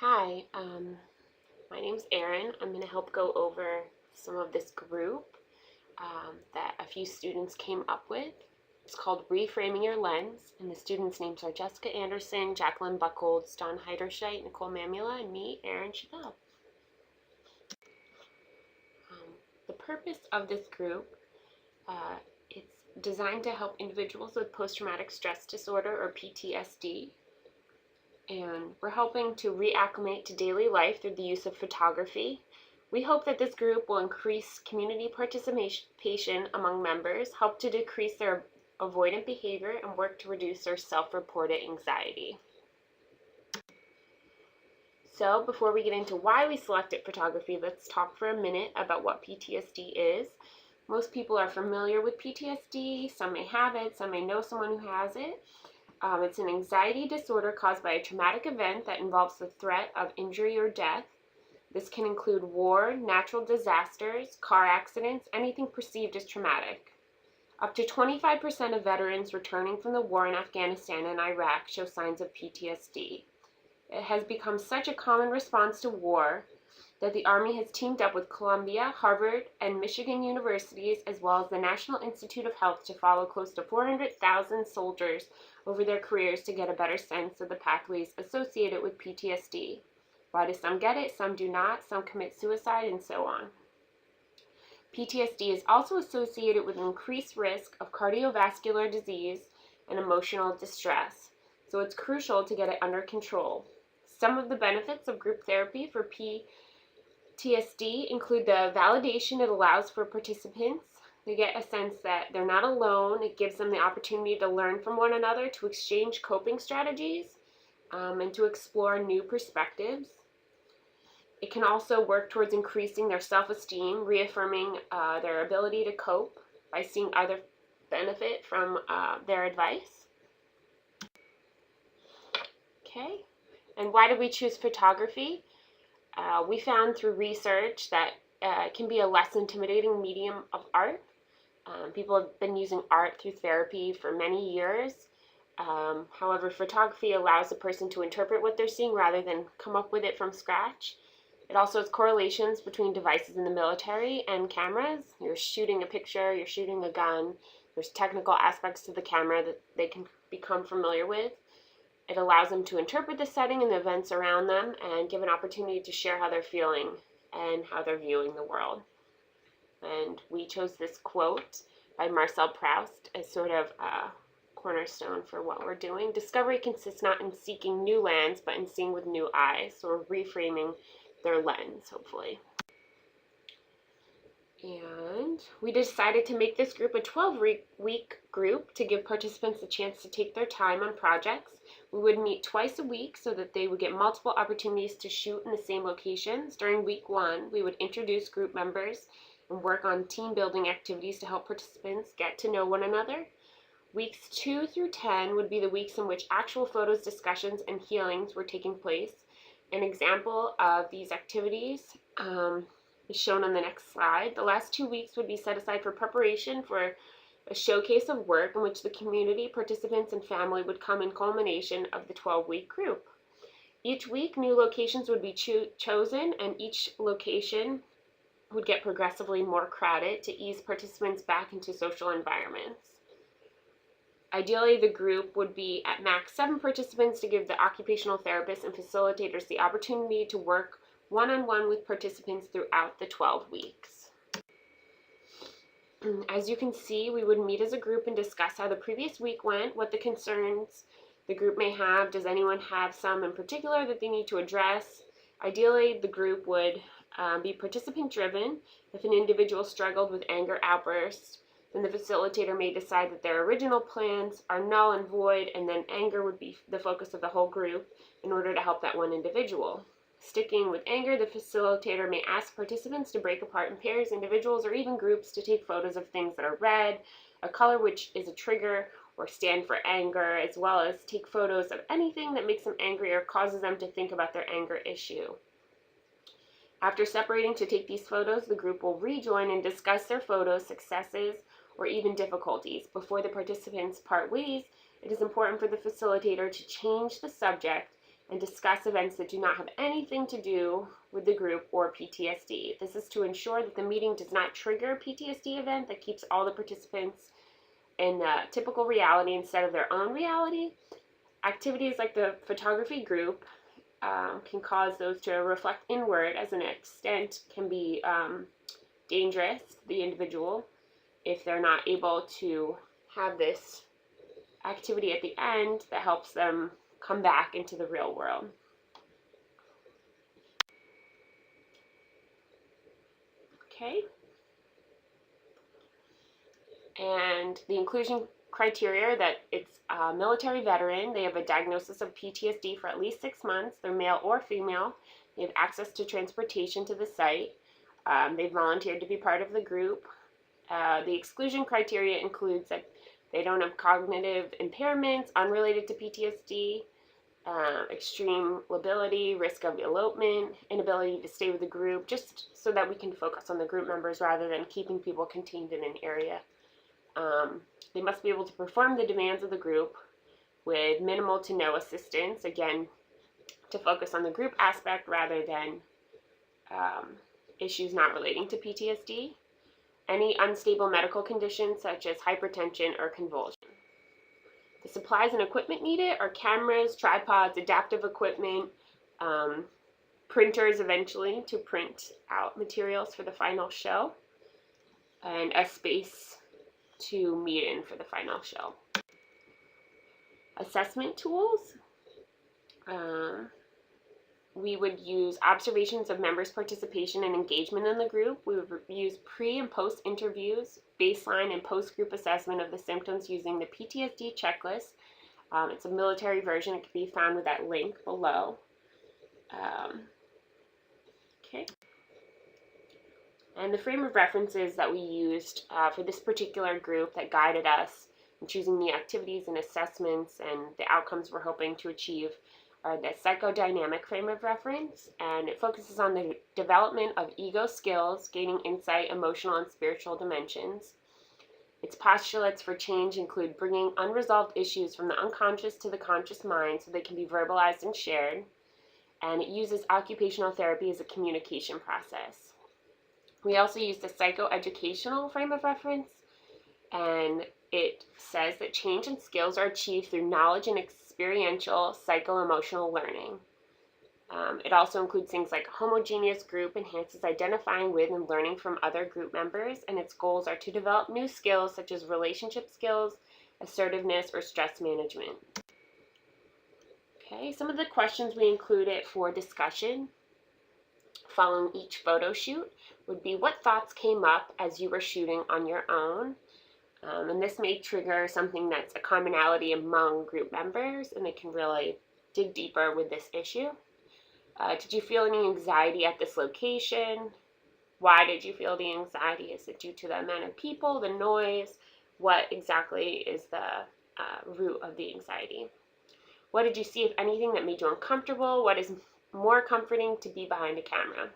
Hi, my name's Erin. I'm going to help go over some of this group that a few students came up with. It's called Reframing Your Lens, and the students' names are Jessica Anderson, Jacqueline Buckholz, Dawn Heiderscheit, Nicole Mamula, and me, Erin Chabelle. The purpose of this group, it's designed to help individuals with post-traumatic stress disorder or PTSD. And we're helping to reacclimate to daily life through the use of photography. We hope that this group will increase community participation among members, help to decrease their avoidant behavior, and work to reduce their self-reported anxiety. So before we get into why we selected photography, let's talk for a minute about what PTSD is. Most people are familiar with PTSD. Some may have it, some may know someone who has it. It's an anxiety disorder caused by a traumatic event that involves the threat of injury or death. This can include war, natural disasters, car accidents, anything perceived as traumatic. Up to 25% of veterans returning from the war in Afghanistan and Iraq show signs of PTSD. It has become such a common response to war that the Army has teamed up with Columbia, Harvard, and Michigan universities, as well as the National Institute of Health, to follow close to 400,000 soldiers over their careers to get a better sense of the pathways associated with PTSD. Why do some get it, some do not, some commit suicide, and so on. PTSD is also associated with an increased risk of cardiovascular disease and emotional distress, so it's crucial to get it under control. Some of the benefits of group therapy for PTSD include the validation it allows for participants. They get a sense that they're not alone. It gives them the opportunity to learn from one another, to exchange coping strategies, and to explore new perspectives. It can also work towards increasing their self-esteem, reaffirming their ability to cope by seeing others benefit from their advice. Okay, and why did we choose photography? We found through research that it can be a less intimidating medium of art. People have been using art through therapy for many years. However, photography allows a person to interpret what they're seeing rather than come up with it from scratch. It also has correlations between devices in the military and cameras. You're shooting a picture, you're shooting a gun. There's technical aspects to the camera that they can become familiar with. It allows them to interpret the setting and the events around them and give an opportunity to share how they're feeling and how they're viewing the world. And we chose this quote by Marcel Proust as sort of a cornerstone for what we're doing. Discovery consists not in seeking new lands, but in seeing with new eyes. So we're reframing their lens, hopefully. And we decided to make this group a 12-week group to give participants a chance to take their time on projects. We would meet twice a week so that they would get multiple opportunities to shoot in the same locations. During week 1, we would introduce group members and work on team building activities to help participants get to know one another. Weeks 2 through 10 would be the weeks in which actual photos, discussions, and healings were taking place. An example of these activities is shown on the next slide. The last 2 weeks would be set aside for preparation for a showcase of work in which the community, participants, and family would come in culmination of the 12-week group. Each week, new locations would be chosen, and each location would get progressively more crowded to ease participants back into social environments. Ideally, the group would be at max 7 participants to give the occupational therapists and facilitators the opportunity to work one-on-one with participants throughout the 12 weeks. As you can see, we would meet as a group and discuss how the previous week went, what the concerns the group may have. Does anyone have some in particular that they need to address? Ideally, the group would be participant-driven. If an individual struggled with anger outbursts, then the facilitator may decide that their original plans are null and void, and then anger would be the focus of the whole group in order to help that one individual. Sticking with anger, the facilitator may ask participants to break apart in pairs, individuals, or even groups to take photos of things that are red, a color which is a trigger or stand for anger, as well as take photos of anything that makes them angry or causes them to think about their anger issue. After separating to take these photos, the group will rejoin and discuss their photos, successes, or even difficulties. Before the participants part ways, it is important for the facilitator to change the subject and discuss events that do not have anything to do with the group or PTSD. This is to ensure that the meeting does not trigger a PTSD event that keeps all the participants in the typical reality instead of their own reality. Activities like the photography group can cause those to reflect inward, as an extent can be dangerous to the individual if they're not able to have this activity at the end that helps them come back into the real world. Okay. And the inclusion criteria that it's a military veteran, they have a diagnosis of PTSD for at least 6 months, they're male or female, they have access to transportation to the site, they've volunteered to be part of the group. The exclusion criteria includes that they don't have cognitive impairments unrelated to PTSD, extreme lability, risk of elopement, inability to stay with the group, just so that we can focus on the group members rather than keeping people contained in an area. They must be able to perform the demands of the group with minimal to no assistance, again, to focus on the group aspect rather than issues not relating to PTSD. Any unstable medical conditions such as hypertension or convulsion. The supplies and equipment needed are cameras, tripods, adaptive equipment, printers eventually to print out materials for the final show, and a space to meet in for the final show. Assessment tools. We would use observations of members' participation and engagement in the group. We would use pre and post interviews, baseline and post-group assessment of the symptoms using the PTSD checklist. It's a military version. It can be found with that link below. Okay. And the frame of references that we used for this particular group that guided us in choosing the activities and assessments and the outcomes we're hoping to achieve are the psychodynamic frame of reference, and it focuses on the development of ego skills, gaining insight, emotional and spiritual dimensions. Its postulates for change include bringing unresolved issues from the unconscious to the conscious mind so they can be verbalized and shared, and it uses occupational therapy as a communication process. We also use the psychoeducational frame of reference, and it says that change and skills are achieved through knowledge and experiential psycho-emotional learning. It also includes things like a homogeneous group enhances identifying with and learning from other group members, and its goals are to develop new skills such as relationship skills, assertiveness, or stress management. Okay, some of the questions we included for discussion following each photo shoot would be, what thoughts came up as you were shooting on your own? And this may trigger something that's a commonality among group members, and they can really dig deeper with this issue. Did you feel any anxiety at this location? Why did you feel the anxiety? Is it due to the amount of people, the noise? What exactly is the root of the anxiety? What did you see, if anything, that made you uncomfortable? What is more comforting to be behind a camera?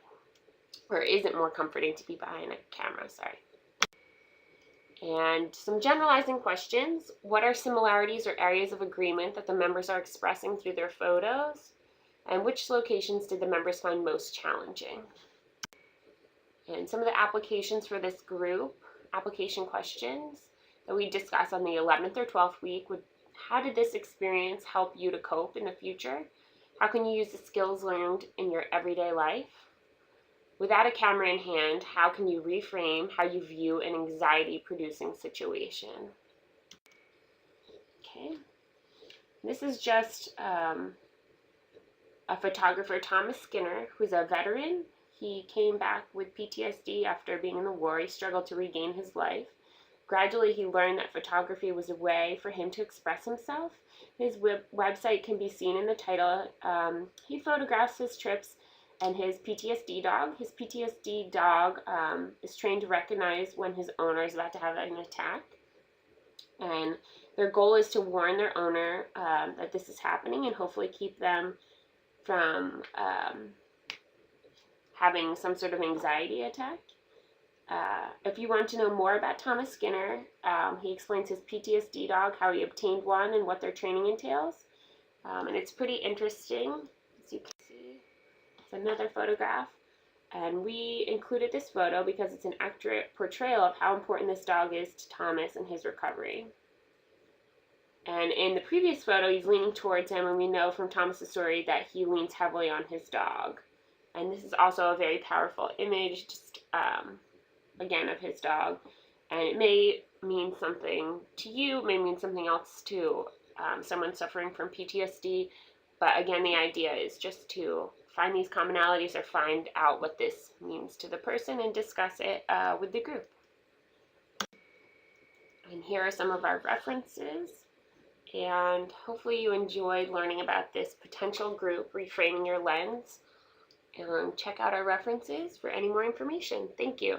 Or is it more comforting to be behind a camera? Sorry. And some generalizing questions. What are similarities or areas of agreement that the members are expressing through their photos? And which locations did the members find most challenging? And some of the applications for this group, application questions that we discussed on the 11th or 12th week would, how did this experience help you to cope in the future? How can you use the skills learned in your everyday life? Without a camera in hand, how can you reframe how you view an anxiety-producing situation? Okay, this is just a photographer, Thomas Skinner, who's a veteran. He came back with PTSD after being in the war. He struggled to regain his life. Gradually, he learned that photography was a way for him to express himself. His website can be seen in the title. He photographs his trips and his PTSD dog. His PTSD dog is trained to recognize when his owner is about to have an attack. And their goal is to warn their owner that this is happening and hopefully keep them from having some sort of anxiety attack. If you want to know more about Thomas Skinner, he explains his PTSD dog, how he obtained one, and what their training entails. And it's pretty interesting. As you can see, it's another photograph. And we included this photo because it's an accurate portrayal of how important this dog is to Thomas and his recovery. And in the previous photo, he's leaning towards him, and we know from Thomas's story that he leans heavily on his dog. And this is also a very powerful image, just again, of his dog. And it may mean something to you, it may mean something else to someone suffering from PTSD. But again, the idea is just to find these commonalities or find out what this means to the person and discuss it with the group. And here are some of our references. And hopefully you enjoyed learning about this potential group, Reframing Your Lens. And check out our references for any more information. Thank you.